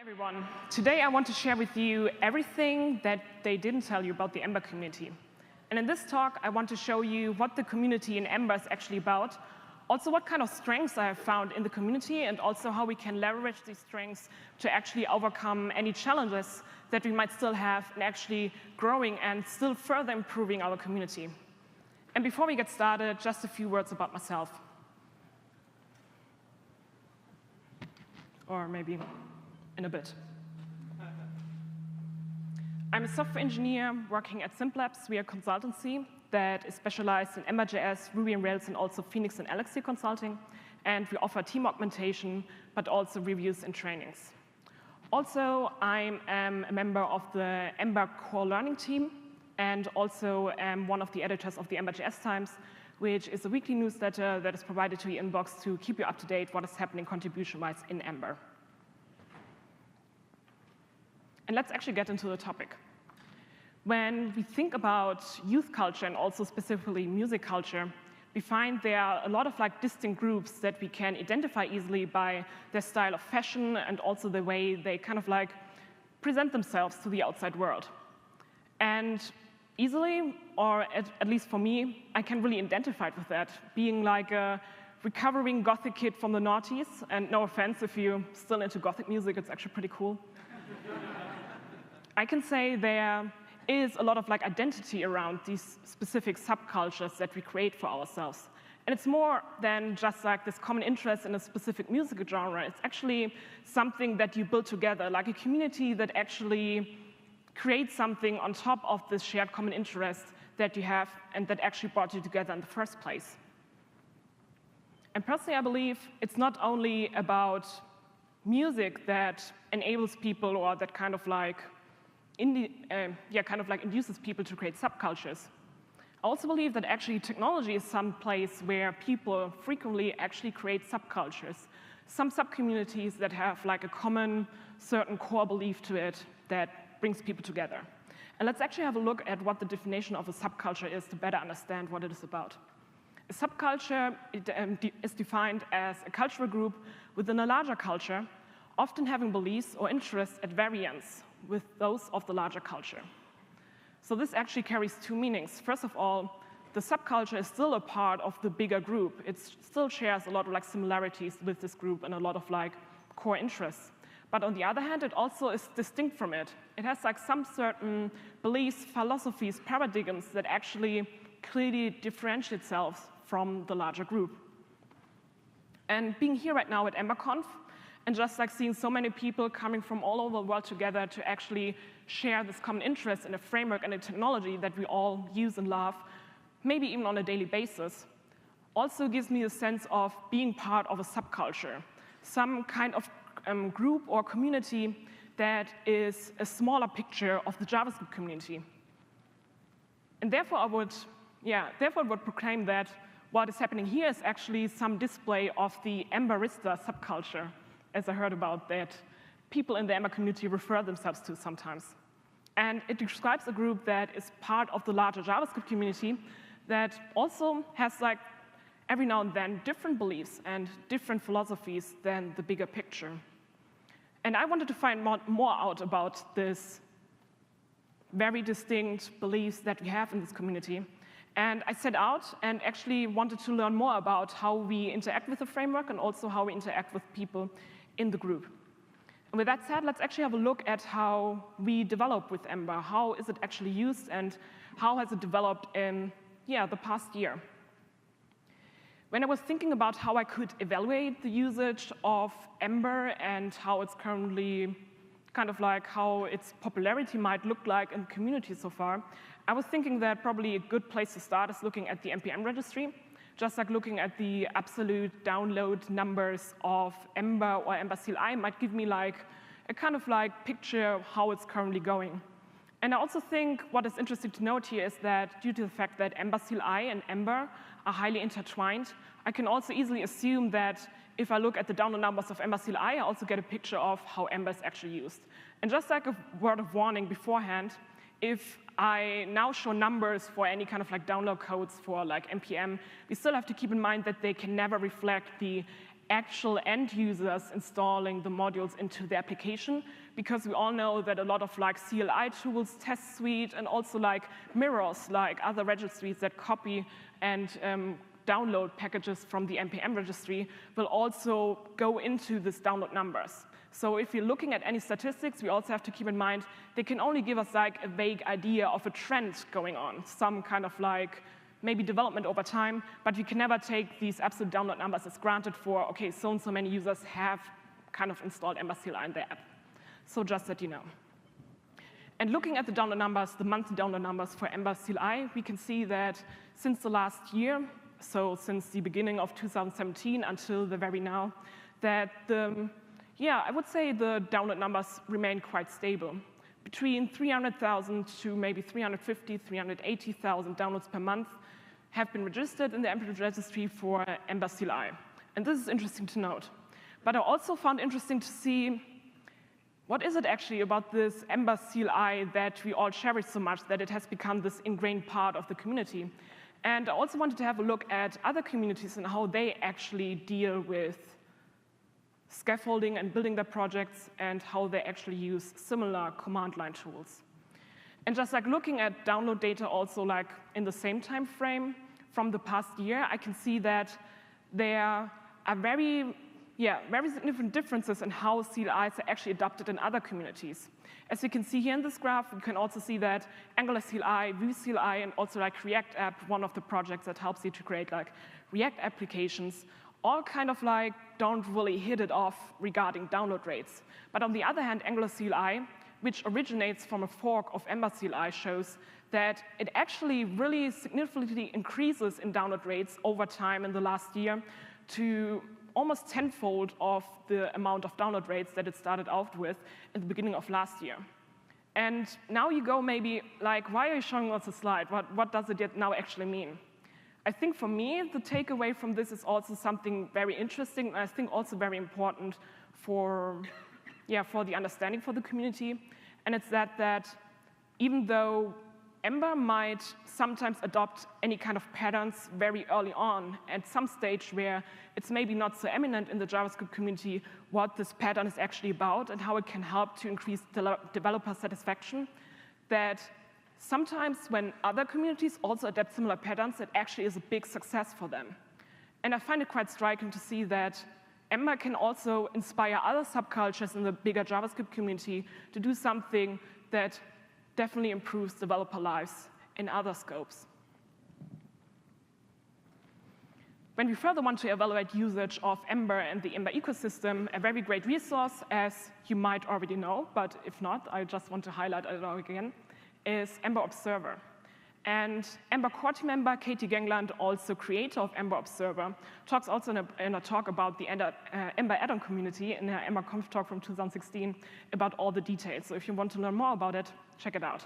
Everyone. Today I want to share with you everything that they didn't tell you about the Ember community. And in this talk, I want to show you what the community in Ember is actually about, also what kind of strengths I have found in the community, and also how we can leverage these strengths to actually overcome any challenges that we might still have in actually growing and still further improving our community. And before we get started, just a few words about myself. Or maybe in a bit. I'm a software engineer working at SimLabs. We are a consultancy that is specialized in Ember.js, Ruby on Rails, and also Phoenix and Elixir consulting. And we offer team augmentation, but also reviews and trainings. Also, I'm a member of the Ember core learning team, and also am one of the editors of the Ember.js Times, which is a weekly newsletter that is provided to your inbox to keep you up to date what is happening contribution-wise in Ember. And let's actually get into the topic. When we think about youth culture and also specifically music culture, we find there are a lot of distinct groups that we can identify easily by their style of fashion and also the way they kind of present themselves to the outside world. And easily, or at least for me, I can really identify with that, being like a recovering gothic kid from the noughties. And no offense if you're still into gothic music, it's actually pretty cool. I can say there is a lot of identity around these specific subcultures that we create for ourselves. And it's more than just this common interest in a specific music genre. It's actually something that you build together, like a community that actually creates something on top of this shared common interest that you have and that actually brought you together in the first place. And personally, I believe it's not only about music that enables people or that kind of induces people to create subcultures. I also believe that actually technology is some place where people frequently actually create subcultures, some subcommunities that have a common certain core belief to it that brings people together. And let's actually have a look at what the definition of a subculture is to better understand what it is about. A subculture is defined as a cultural group within a larger culture, often having beliefs or interests at variance with those of the larger culture. So this actually carries two meanings. First of all, the subculture is still a part of the bigger group. It still shares a lot of similarities with this group and a lot of core interests. But on the other hand, it also is distinct from it. It has some certain beliefs, philosophies, paradigms that actually clearly differentiate itself from the larger group. And being here right now at EmberConf, and just seeing so many people coming from all over the world together to actually share this common interest in a framework and a technology that we all use and love, maybe even on a daily basis, also gives me a sense of being part of a subculture, some kind of group or community that is a smaller picture of the JavaScript community. And therefore, I would proclaim that what is happening here is actually some display of the Emberista subculture, as I heard about, that people in the Ember community refer themselves to sometimes. And it describes a group that is part of the larger JavaScript community that also has, every now and then, different beliefs and different philosophies than the bigger picture. And I wanted to find more out about this very distinct beliefs that we have in this community. And I set out and actually wanted to learn more about how we interact with the framework and also how we interact with people in the group. And with that said, let's actually have a look at how we develop with Ember. How is it actually used, and how has it developed in the past year? When I was thinking about how I could evaluate the usage of Ember and how it's currently how its popularity might look like in the community so far, I was thinking that probably a good place to start is looking at the Npm Registry. Just looking at the absolute download numbers of Ember or Ember CLI might give me a kind of picture of how it's currently going. And I also think what is interesting to note here is that due to the fact that Ember CLI and Ember are highly intertwined, I can also easily assume that if I look at the download numbers of Ember CLI, I also get a picture of how Ember is actually used. And just like a word of warning beforehand, if I now show numbers for any kind of like download codes for like npm, we still have to keep in mind that they can never reflect the actual end users installing the modules into the application, because we all know that a lot of like CLI tools, test suite, and also like mirrors, like other registries that copy and download packages from the Npm registry will also go into these download numbers. So if you're looking at any statistics, we also have to keep in mind they can only give us like a vague idea of a trend going on, some kind of like maybe development over time, but we can never take these absolute download numbers as granted for, okay, so and so many users have kind of installed Ember CLI in their app. So just that you know. And looking at the download numbers, the monthly download numbers for Ember CLI, we can see that since the last year, so since the beginning of 2017 until the very now, that I would say the download numbers remain quite stable. Between 300,000 to maybe 350, 380,000 downloads per month have been registered in the Ember registry for Ember CLI. And this is interesting to note. But I also found interesting to see what is it actually about this Ember CLI that we all cherish so much that it has become this ingrained part of the community. And I also wanted to have a look at other communities and how they actually deal with scaffolding and building their projects and how they actually use similar command line tools. And just like looking at download data also like in the same time frame from the past year, I can see that there are very significant differences in how CLIs are actually adopted in other communities. As you can see here in this graph, you can also see that Angular CLI, Vue CLI, and also like React App, one of the projects that helps you to create like React applications, all kind of like don't really hit it off regarding download rates. But on the other hand, Angular CLI, which originates from a fork of Ember CLI, shows that it actually really significantly increases in download rates over time in the last year to almost tenfold of the amount of download rates that it started out with in the beginning of last year. And now you go maybe like, why are you showing us a slide? What does it yet now actually mean? I think for me, the takeaway from this is also something very interesting, and I think also very important for the understanding for the community. And it's that even though Ember might sometimes adopt any kind of patterns very early on at some stage where it's maybe not so eminent in the JavaScript community what this pattern is actually about and how it can help to increase developer satisfaction, that sometimes when other communities also adapt similar patterns, it actually is a big success for them. And I find it quite striking to see that Ember can also inspire other subcultures in the bigger JavaScript community to do something that definitely improves developer lives in other scopes. When we further want to evaluate usage of Ember and the Ember ecosystem, a very great resource, as you might already know, but if not, I just want to highlight it again, is Ember Observer. And Ember core team member Katie Gangland, also creator of Ember Observer, talks also in a talk about the Ember addon community in her EmberConf talk from 2016 about all the details. So if you want to learn more about it, check it out.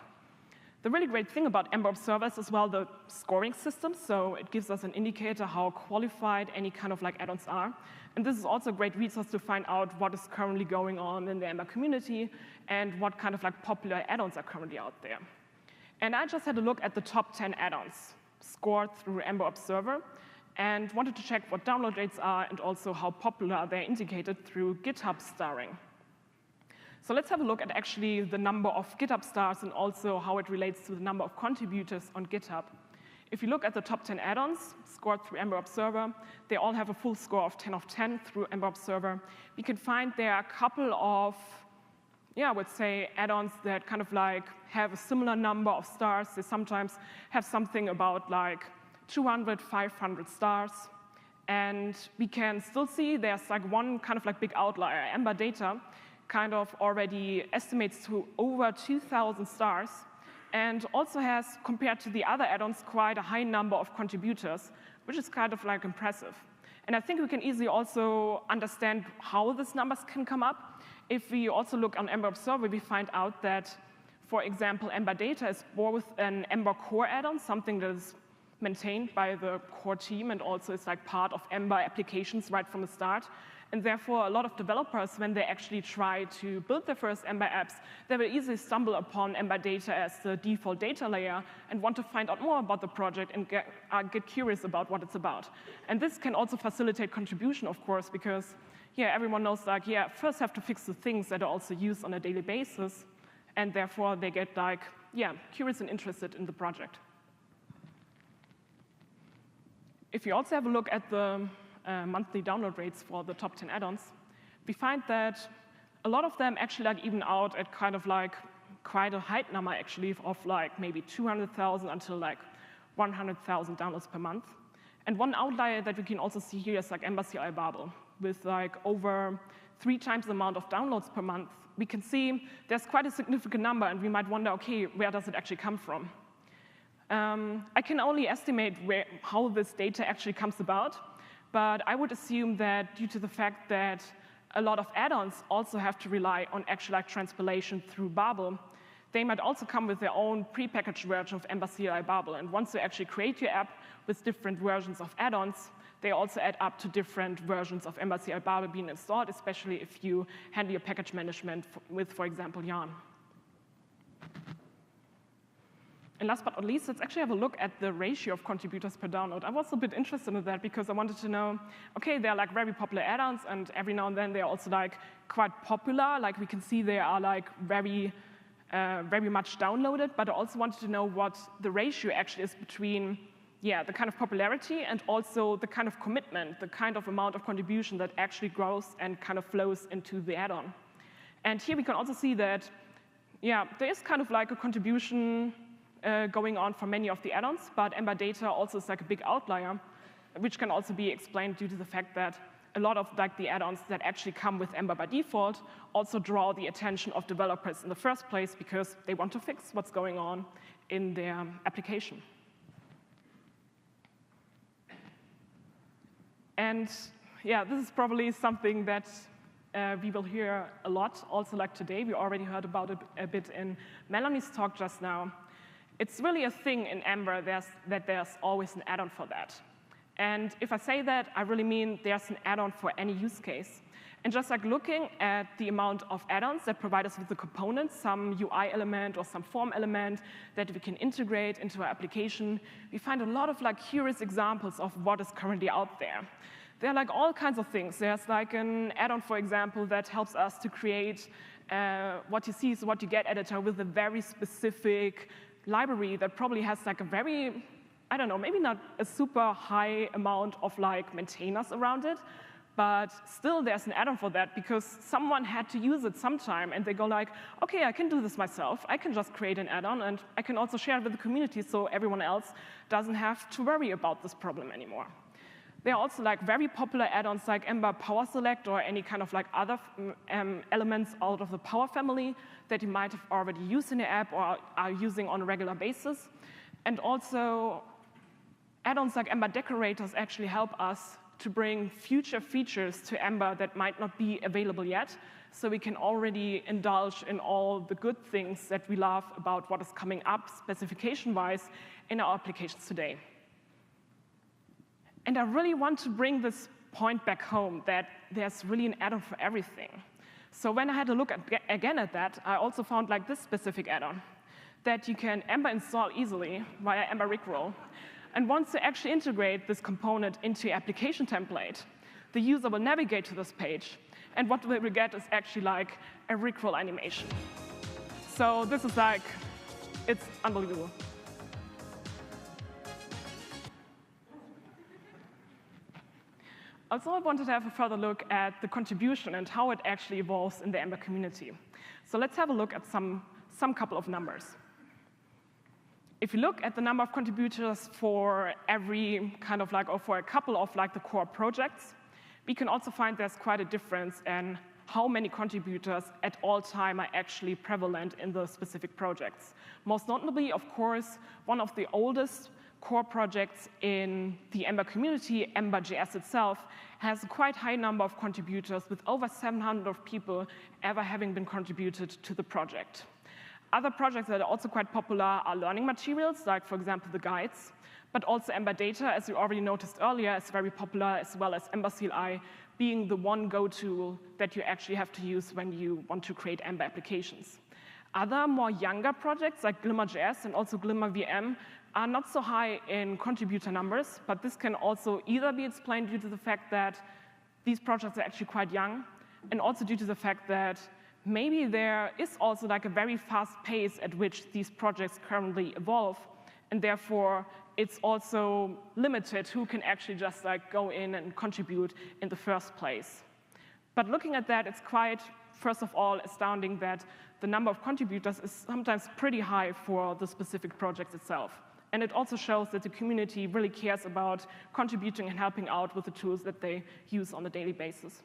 The really great thing about Ember Observer is as well the scoring system. So it gives us an indicator how qualified any kind of like add-ons are. And this is also a great resource to find out what is currently going on in the Ember community and what kind of like popular add-ons are currently out there. And I just had a look at the top 10 add-ons scored through Ember Observer and wanted to check what download rates are and also how popular they're indicated through GitHub starring. So let's have a look at actually the number of GitHub stars and also how it relates to the number of contributors on GitHub. If you look at the top 10 add-ons scored through Ember Observer, they all have a full score of 10 of 10 through Ember Observer. We can find there are a couple of I would say add-ons that kind of like have a similar number of stars. They sometimes have something about like 200, 500 stars. And we can still see there's like one kind of like big outlier. Ember Data kind of already estimates to over 2,000 stars and also has, compared to the other add-ons, quite a high number of contributors, which is kind of like impressive. And I think we can easily also understand how these numbers can come up. If we also look on Ember Observer, we find out that For example, Ember Data is both an Ember core add-on, something that is maintained by the core team and also is like part of Ember applications right from the start. And therefore, a lot of developers, when they actually try to build their first Ember apps, they will easily stumble upon Ember Data as the default data layer and want to find out more about the project and get curious about what it's about. And this can also facilitate contribution, of course, because everyone knows like, first have to fix the things that are also used on a daily basis, and therefore they get like, curious and interested in the project. If you also have a look at the monthly download rates for the top 10 add-ons, we find that a lot of them actually like even out at kind of like quite a high number actually of like maybe 200,000 until like 100,000 downloads per month. And one outlier that we can also see here is like Ember CLI Babel with like over 3 times the amount of downloads per month. We can see there's quite a significant number, and we might wonder, okay, where does it actually come from? I can only estimate how this data actually comes about, but I would assume that due to the fact that a lot of add-ons also have to rely on actual like transpilation through Babel, they might also come with their own prepackaged version of Ember CLI Babel. And once you actually create your app with different versions of add-ons, they also add up to different versions of Ember CLI Babel being installed, especially if you handle your package management with, for example, Yarn. And last but not least, let's actually have a look at the ratio of contributors per download. I was a bit interested in that because I wanted to know, okay, they're like very popular add-ons, and every now and then they're also like quite popular. Like we can see they are like very much downloaded, but I also wanted to know what the ratio actually is between the kind of popularity and also the kind of commitment, the kind of amount of contribution that actually grows and kind of flows into the add-on. And here we can also see that, there is kind of like a contribution going on for many of the add-ons, but Ember Data also is like a big outlier, which can also be explained due to the fact that a lot of like the add-ons that actually come with Ember by default also draw the attention of developers in the first place because they want to fix what's going on in their application. And this is probably something that we will hear a lot also like today. We already heard about it a bit in Melanie's talk just now. It's really a thing in Ember that there's always an add-on for that. And if I say that, I really mean there's an add-on for any use case. And just like looking at the amount of add-ons that provide us with the components, some UI element or some form element that we can integrate into our application, we find a lot of like curious examples of what is currently out there. There are like all kinds of things. There's like an add-on, for example, that helps us to create what you see is what you get editor with a very specific library that probably has like a very, I don't know, maybe not a super high amount of like maintainers around it, but still there's an add-on for that because someone had to use it sometime and they go like, okay, I can do this myself. I can just create an add-on and I can also share it with the community so everyone else doesn't have to worry about this problem anymore. There are also like very popular add-ons like Ember Power Select or any kind of like other elements out of the Power family that you might have already used in your app or are using on a regular basis. And also add-ons like Ember Decorators actually help us to bring future features to Ember that might not be available yet, so we can already indulge in all the good things that we love about what is coming up specification-wise in our applications today. And I really want to bring this point back home, that there's really an add-on for everything. So when I had a look again at that, I also found like this specific add-on that you can Ember install easily via Ember Rickroll. And once you actually integrate this component into your application template, the user will navigate to this page, and what they will get is actually like a Rickroll animation. So this is like, it's unbelievable. Also, I wanted to have a further look at the contribution and how it actually evolves in the Ember community. So let's have a look at some couple of numbers. If you look at the number of contributors for every kind of like, or for a couple of like the core projects, we can also find there's quite a difference in how many contributors at all time are actually prevalent in the specific projects. Most notably, of course, one of the oldest core projects in the Ember community, Ember.js itself, has a quite high number of contributors with over 700 people ever having been contributed to the project. Other projects that are also quite popular are learning materials, like, for example, the guides, but also Ember Data, as you already noticed earlier, is very popular, as well as Ember CLI being the one go-to that you actually have to use when you want to create Ember applications. Other more younger projects like Glimmer.js and also Glimmer VM are not so high in contributor numbers, but this can also either be explained due to the fact that these projects are actually quite young, and also due to the fact that maybe there is also like a very fast pace at which these projects currently evolve, and therefore it's also limited who can actually just like go in and contribute in the first place. But looking at that, it's quite, first of all, astounding that the number of contributors is sometimes pretty high for the specific project itself. And it also shows that the community really cares about contributing and helping out with the tools that they use on a daily basis.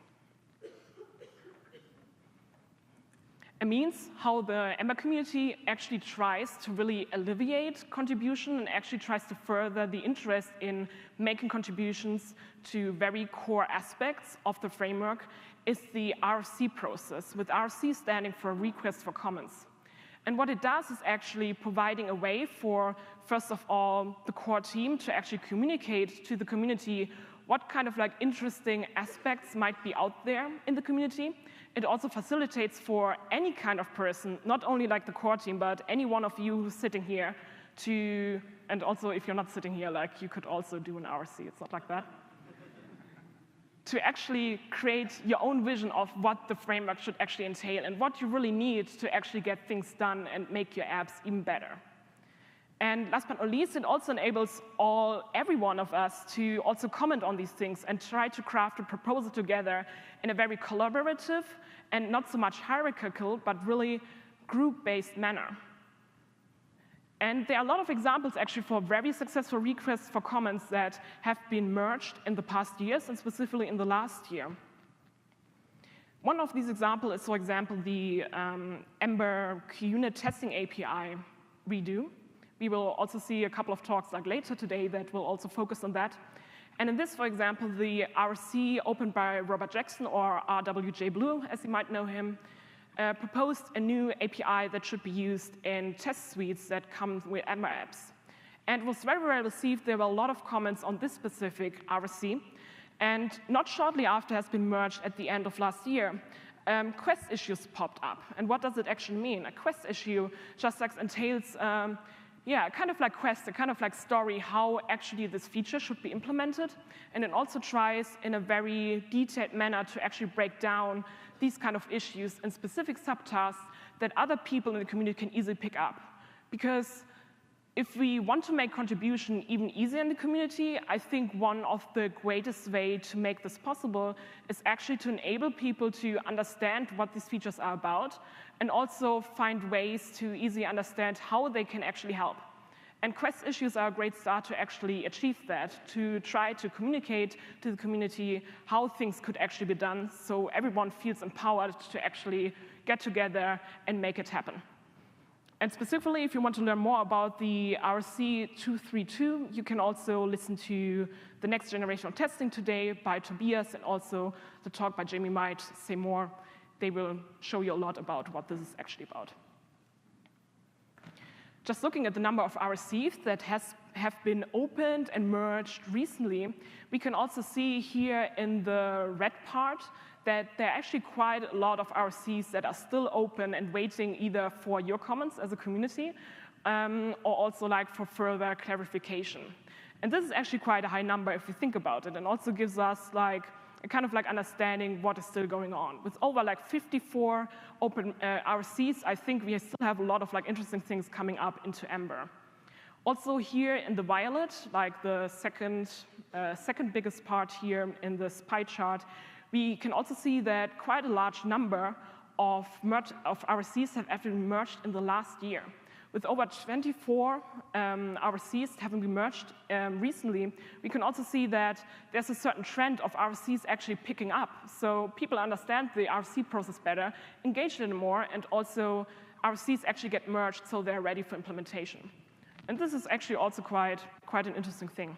It means how the Ember community actually tries to really alleviate contribution and actually tries to further the interest in making contributions to very core aspects of the framework is the RFC process, with RFC standing for Request for Comments. And what it does is actually providing a way for, first of all, the core team to actually communicate to the community what kind of like interesting aspects might be out there in the community. It also facilitates for any kind of person, not only like the core team, but any one of you who's sitting here to, and also if you're not sitting here, like you could also do an RFC, it's not like that, to actually create your own vision of what the framework should actually entail and what you really need to actually get things done and make your apps even better. And last but not least, it also enables every one of us to also comment on these things and try to craft a proposal together in a very collaborative and not so much hierarchical, but really group-based manner. And there are a lot of examples actually for very successful requests for comments that have been merged in the past years and specifically in the last year. One of these examples is, for example, the Ember unit testing API redo. We will also see a couple of talks like later today that will also focus on that. And in this, for example, the RC opened by Robert Jackson, or RWJ Blue, as you might know him, proposed a new API that should be used in test suites that come with Ember apps. And it was very well received. There were a lot of comments on this specific RC. And not shortly after it has been merged at the end of last year, quest issues popped up. And what does it actually mean? A quest issue just like entails kind of like quest, a kind of like story how actually this feature should be implemented. And it also tries in a very detailed manner to actually break down these kind of issues in specific subtasks that other people in the community can easily pick up. Because if we want to make contribution even easier in the community, I think one of the greatest ways to make this possible is actually to enable people to understand what these features are about and also find ways to easily understand how they can actually help. And quest issues are a great start to actually achieve that, to try to communicate to the community how things could actually be done so everyone feels empowered to actually get together and make it happen. And specifically, if you want to learn more about the RC 232, you can also listen to the next generation of testing today by Tobias, and also the talk by Jamie might say more. They will show you a lot about what this is actually about. Just looking at the number of RCs that have been opened and merged recently, we can also see here in the red part that there are actually quite a lot of RCs that are still open and waiting either for your comments as a community or also like for further clarification. And this is actually quite a high number if you think about it, and also gives us like a kind of like understanding what is still going on. With over like 54 open RCs, I think we still have a lot of like interesting things coming up into Ember. Also here in the violet, like the second biggest part here in this pie chart, we can also see that quite a large number of RCs have actually merged in the last year. With over 24 RCs having been merged recently, we can also see that there's a certain trend of RCs actually picking up. So people understand the RC process better, engage in it more, and also RCs actually get merged so they're ready for implementation. And this is actually also quite an interesting thing.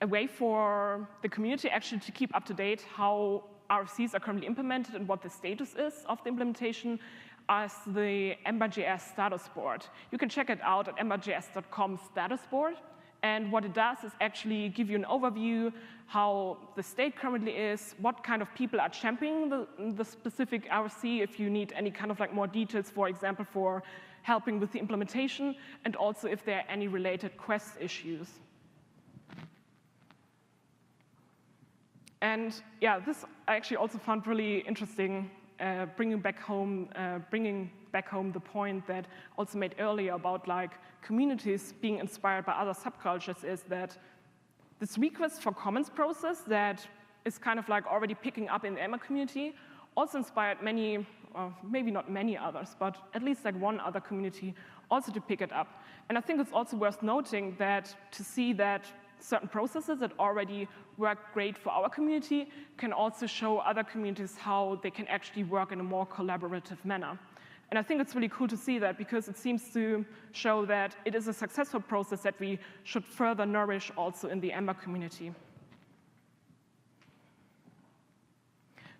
A way for the community actually to keep up to date how RFCs are currently implemented and what the status is of the implementation as the Ember.js status board. You can check it out at ember.js.com status board. And what it does is actually give you an overview how the state currently is, what kind of people are championing the specific RFC, if you need any kind of like more details, for example, for helping with the implementation, and also if there are any related Quest issues. And yeah, this I actually also found really interesting, bringing back home the point that also made earlier about like communities being inspired by other subcultures, is that this request for comments process that is kind of like already picking up in the Ember community also inspired many, maybe not many others, but at least like one other community also to pick it up. And I think it's also worth noting that to see that certain processes that already work great for our community can also show other communities how they can actually work in a more collaborative manner. And I think it's really cool to see that, because it seems to show that it is a successful process that we should further nourish also in the Ember community.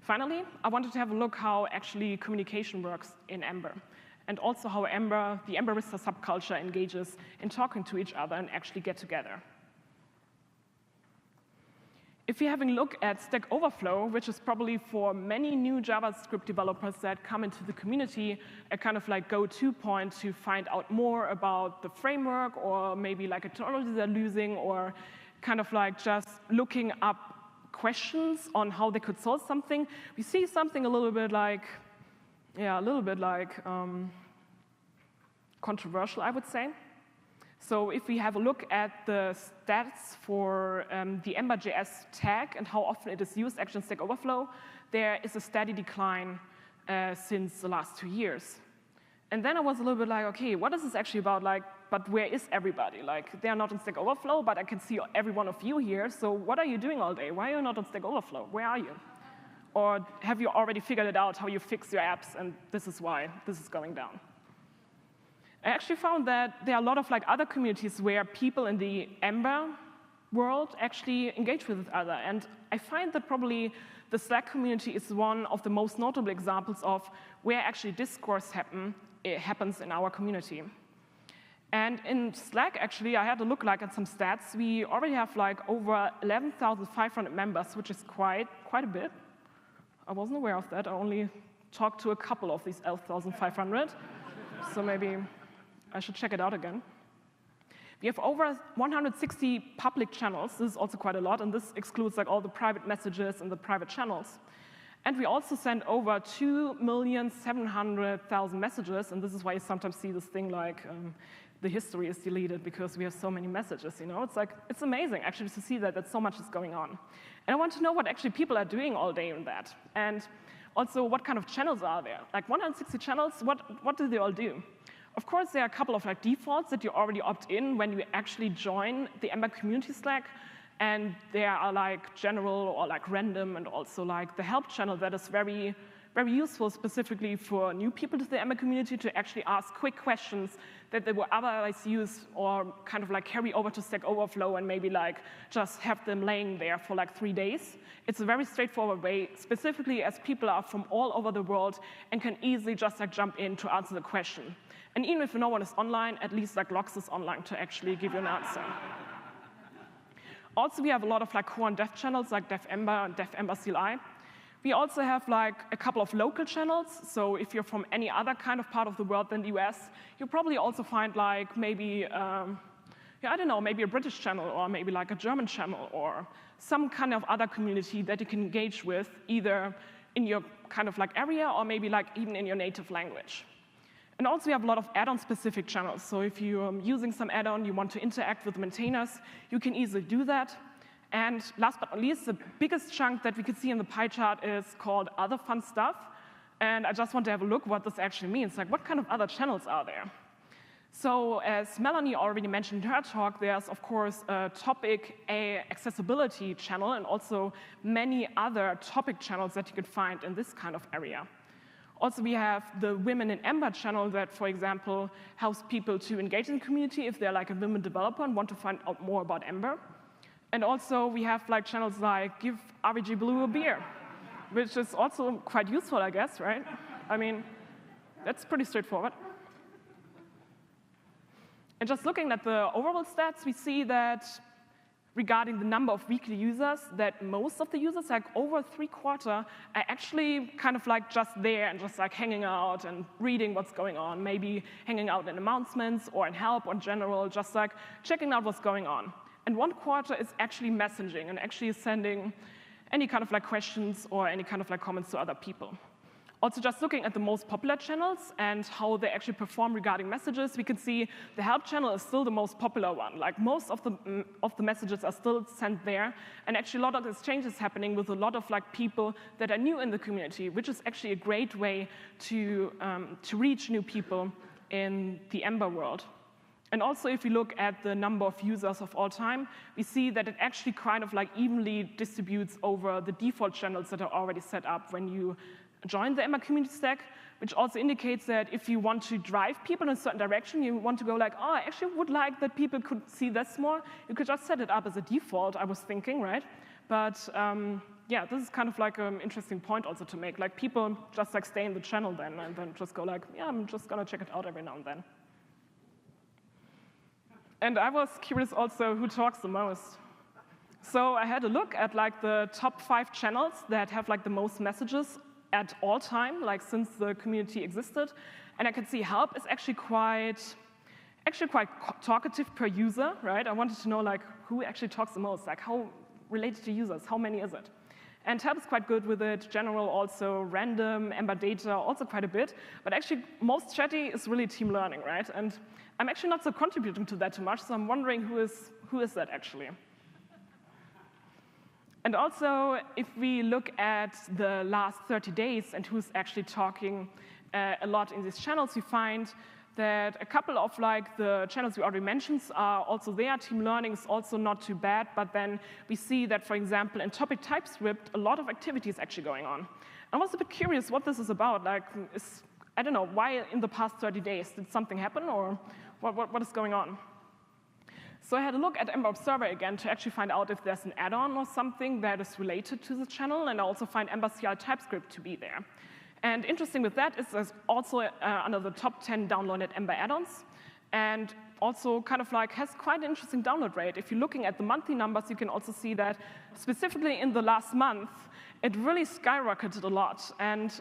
Finally, I wanted to have a look how actually communication works in Ember, and also how the Embera subculture engages in talking to each other and actually get together. If you're having a look at Stack Overflow, which is probably for many new JavaScript developers that come into the community, a kind of like go-to point to find out more about the framework, or maybe like a technology they're using, or kind of like just looking up questions on how they could solve something, we see something a little bit like, controversial, I would say. So if we have a look at the stats for the Ember.js tag and how often it is used actually in Stack Overflow, there is a steady decline since the last 2 years. And then I was a little bit like, okay, what is this actually about? Like, but where is everybody? Like, they are not in Stack Overflow, but I can see every one of you here. So what are you doing all day? Why are you not on Stack Overflow? Where are you? Or have you already figured it out how you fix your apps, and this is why this is going down? I actually found that there are a lot of like other communities where people in the Ember world actually engage with each other. And I find that probably the Slack community is one of the most notable examples of where actually discourse happens in our community. And in Slack, actually, I had a look like at some stats. We already have like over 11,500 members, which is quite a bit. I wasn't aware of that. I only talked to a couple of these 11,500. So maybe I should check it out again. We have over 160 public channels. This is also quite a lot, and this excludes like all the private messages and the private channels. And we also send over 2,700,000 messages, and this is why you sometimes see this thing like the history is deleted because we have so many messages. You know, it's amazing actually to see that so much is going on. And I want to know what actually people are doing all day in that, and also what kind of channels are there. Like 160 channels, what do they all do? Of course, there are a couple of like defaults that you already opt in when you actually join the Ember community Slack, and there are like general or like random, and also like the help channel that is very, very useful specifically for new people to the Ember community to actually ask quick questions that they would otherwise use or kind of like carry over to Stack Overflow and maybe like just have them laying there for like 3 days. It's a very straightforward way, specifically as people are from all over the world and can easily just like jump in to answer the question. And even if no one is online, at least like Lox is online to actually give you an answer. Also, we have a lot of like core and dev channels like Dev Ember and Dev Ember CLI. We also have like a couple of local channels. So if you're from any other kind of part of the world than the US, you'll probably also find like maybe, I don't know, maybe a British channel or maybe like a German channel or some kind of other community that you can engage with either in your kind of like area or maybe like even in your native language. And also we have a lot of add-on specific channels. So if you're using some add-on, you want to interact with maintainers, you can easily do that. And last but not least, the biggest chunk that we could see in the pie chart is called other fun stuff. And I just want to have a look what this actually means. Like, what kind of other channels are there? So as Melanie already mentioned in her talk, there's, of course, a topic accessibility channel and also many other topic channels that you could find in this kind of area. Also, we have the Women in Ember channel that, for example, helps people to engage in the community if they're like a women developer and want to find out more about Ember. And also, we have like channels like Give RVG Blue a Beer, which is also quite useful, I guess, right? I mean, that's pretty straightforward. And just looking at the overall stats, we see that regarding the number of weekly users, that most of the users, like over 3/4, are actually kind of like just there and just like hanging out and reading what's going on, maybe hanging out in announcements or in help or in general, just like checking out what's going on. And 1/4 is actually messaging and actually sending any kind of like questions or any kind of like comments to other people. Also, just looking at the most popular channels and how they actually perform regarding messages, we can see the help channel is still the most popular one. Like most of the messages are still sent there, and actually a lot of exchanges happening with a lot of like people that are new in the community, which is actually a great way to reach new people in the Ember world. And also, if we look at the number of users of all time, we see that it actually kind of like evenly distributes over the default channels that are already set up when you join the Ember community stack, which also indicates that if you want to drive people in a certain direction, you want to go like, oh, I actually would like that people could see this more, you could just set it up as a default, I was thinking, right? But yeah, this is kind of like an interesting point also to make. Like people just like stay in the channel then and then just go like, yeah, I'm just gonna check it out every now and then. And I was curious also who talks the most. So I had a look at like the top 5 channels that have like the most messages at all time, like since the community existed. And I could see help is actually quite talkative per user, right? I wanted to know like who actually talks the most, like how related to users, how many is it? And help is quite good with it, general also, random, Ember data, also quite a bit. But actually most chatty is really team learning, right? And I'm actually not so contributing to that too much, so I'm wondering who is that actually? And also, if we look at the last 30 days and who's actually talking a lot in these channels, we find that a couple of like the channels we already mentioned are also there. Team learning is also not too bad, but then we see that, for example, in topic TypeScript, a lot of activity is actually going on. I was a bit curious what this is about. Like, I don't know, why in the past 30 days? Did something happen, or what is going on? So I had a look at Ember Observer again to actually find out if there's an add-on or something that is related to the channel, and I also find Ember CL TypeScript to be there. And interesting with that is there's also under the top 10 downloaded Ember add-ons, and also kind of like has quite an interesting download rate. If you're looking at the monthly numbers, you can also see that specifically in the last month, it really skyrocketed a lot. And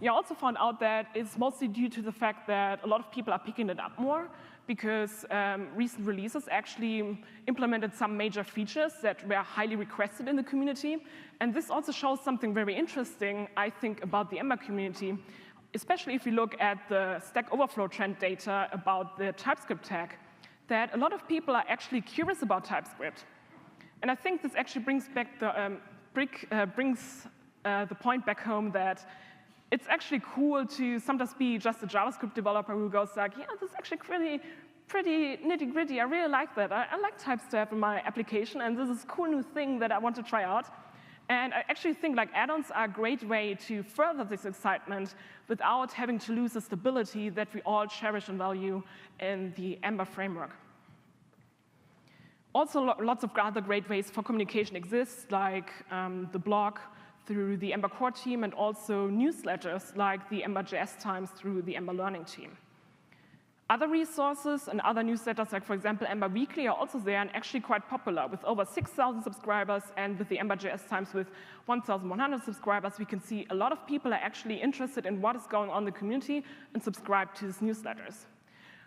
yeah, I also found out that it's mostly due to the fact that a lot of people are picking it up more, because recent releases actually implemented some major features that were highly requested in the community. And this also shows something very interesting, I think, about the Ember community, especially if you look at the Stack Overflow trend data about the TypeScript tag, that a lot of people are actually curious about TypeScript. And I think this actually brings back the, the point back home that it's actually cool to sometimes be just a JavaScript developer who goes like, yeah, this is actually pretty nitty-gritty. I really like that. I like TypeScript in my application, and this is a cool new thing that I want to try out. And I actually think like add-ons are a great way to further this excitement without having to lose the stability that we all cherish and value in the Ember framework. Also, lots of other great ways for communication exist, like the blog through the Ember core team, and also newsletters like the Ember.js Times through the Ember learning team. Other resources and other newsletters, like for example Ember Weekly, are also there and actually quite popular. With over 6,000 subscribers and with the Ember.js Times with 1,100 subscribers, we can see a lot of people are actually interested in what is going on in the community and subscribe to these newsletters.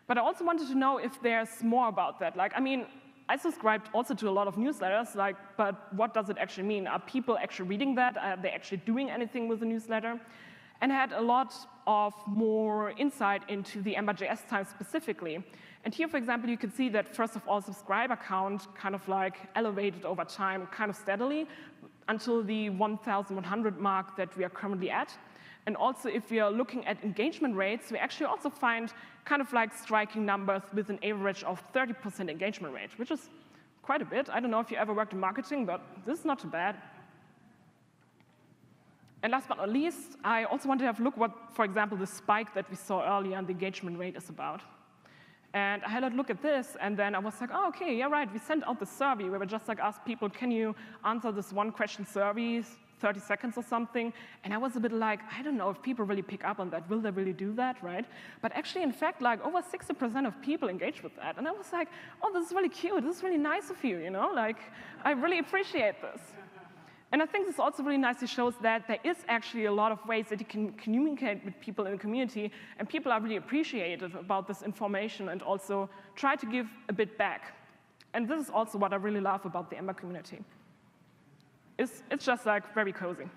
But I also wanted to know if there's more about that. Like, I mean, I subscribed also to a lot of newsletters, like, but what does it actually mean? Are people actually reading that? Are they actually doing anything with the newsletter? And I had a lot of more insight into the Ember.js Times specifically. And here, for example, you can see that, first of all, subscriber count kind of like elevated over time kind of steadily until the 1,100 mark that we are currently at. And also, if we are looking at engagement rates, we actually also find kind of like striking numbers with an average of 30% engagement rate, which is quite a bit. I don't know if you ever worked in marketing, but this is not too bad. And last but not least, I also want to have a look what, for example, the spike that we saw earlier in the engagement rate is about. And I had a look at this, and then I was like, oh, OK, yeah, right. We sent out the survey where we just like asked people, can you answer this one question survey 30 seconds or something, and I was a bit like, I don't know if people really pick up on that. Will they really do that, right? But actually, in fact, like over 60% of people engage with that, and I was like, oh, this is really cute. This is really nice of you, you know? Like, I really appreciate this. And I think this also really nicely shows that there is actually a lot of ways that you can communicate with people in the community, and people are really appreciative about this information and also try to give a bit back. And this is also what I really love about the Ember community. It's just like very cozy.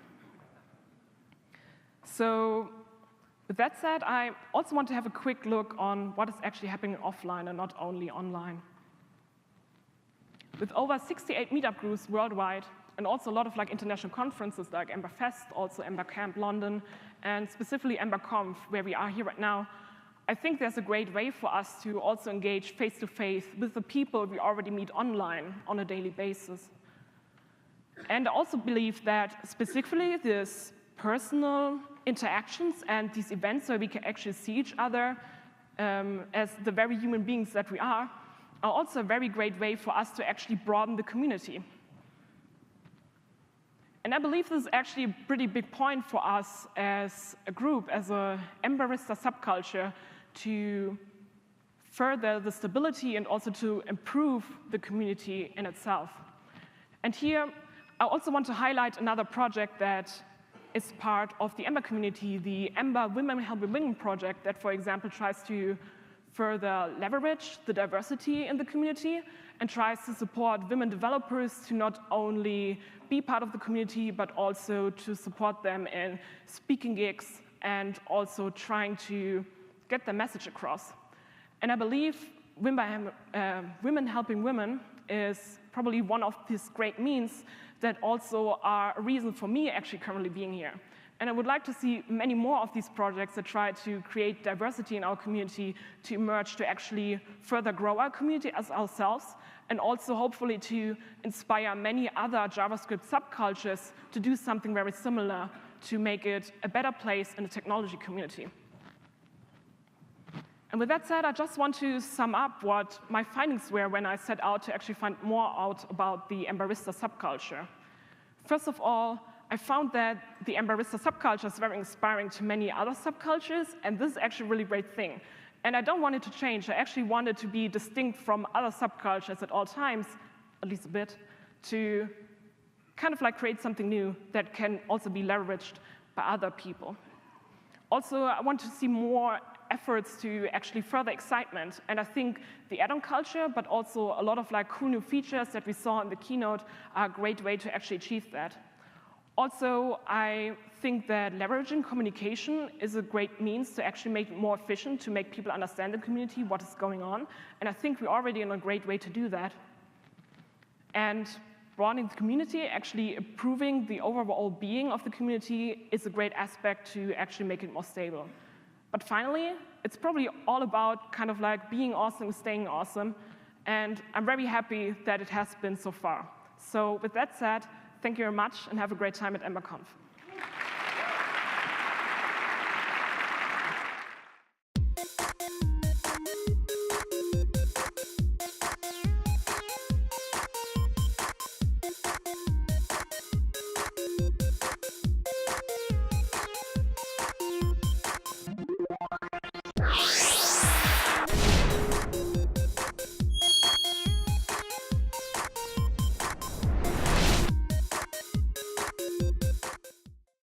So with that said, I also want to have a quick look on what is actually happening offline and not only online. With over 68 meetup groups worldwide, and also a lot of like international conferences like EmberFest, also EmberCamp London, and specifically EmberConf, where we are here right now, I think there's a great way for us to also engage face-to-face with the people we already meet online on a daily basis. And I also believe that specifically this personal interactions and these events where we can actually see each other as the very human beings that we are also a very great way for us to actually broaden the community. And I believe this is actually a pretty big point for us as a group, as a Embera subculture, to further the stability and also to improve the community in itself. And here, I also want to highlight another project that is part of the Ember community, the Ember Women Helping Women project that, for example, tries to further leverage the diversity in the community and tries to support women developers to not only be part of the community, but also to support them in speaking gigs and also trying to get the message across. And I believe Women Helping Women is probably one of these great means that also are a reason for me actually currently being here. And I would like to see many more of these projects that try to create diversity in our community to emerge, to actually further grow our community as ourselves, and also hopefully to inspire many other JavaScript subcultures to do something very similar to make it a better place in the technology community. And with that said, I just want to sum up what my findings were when I set out to actually find more out about the Emberista subculture. First of all, I found that the Emberista subculture is very inspiring to many other subcultures, and this is actually a really great thing. And I don't want it to change. I actually want it to be distinct from other subcultures at all times, at least a bit, to kind of like create something new that can also be leveraged by other people. Also, I want to see more efforts to actually further excitement. And I think the add-on culture, but also a lot of like cool new features that we saw in the keynote are a great way to actually achieve that. Also, I think that leveraging communication is a great means to actually make it more efficient, to make people understand the community, what is going on. And I think we're already in a great way to do that. And broadening the community, actually improving the overall being of the community is a great aspect to actually make it more stable. But finally, it's probably all about kind of like being awesome, staying awesome. And I'm very happy that it has been so far. So with that said, thank you very much and have a great time at EmberConf.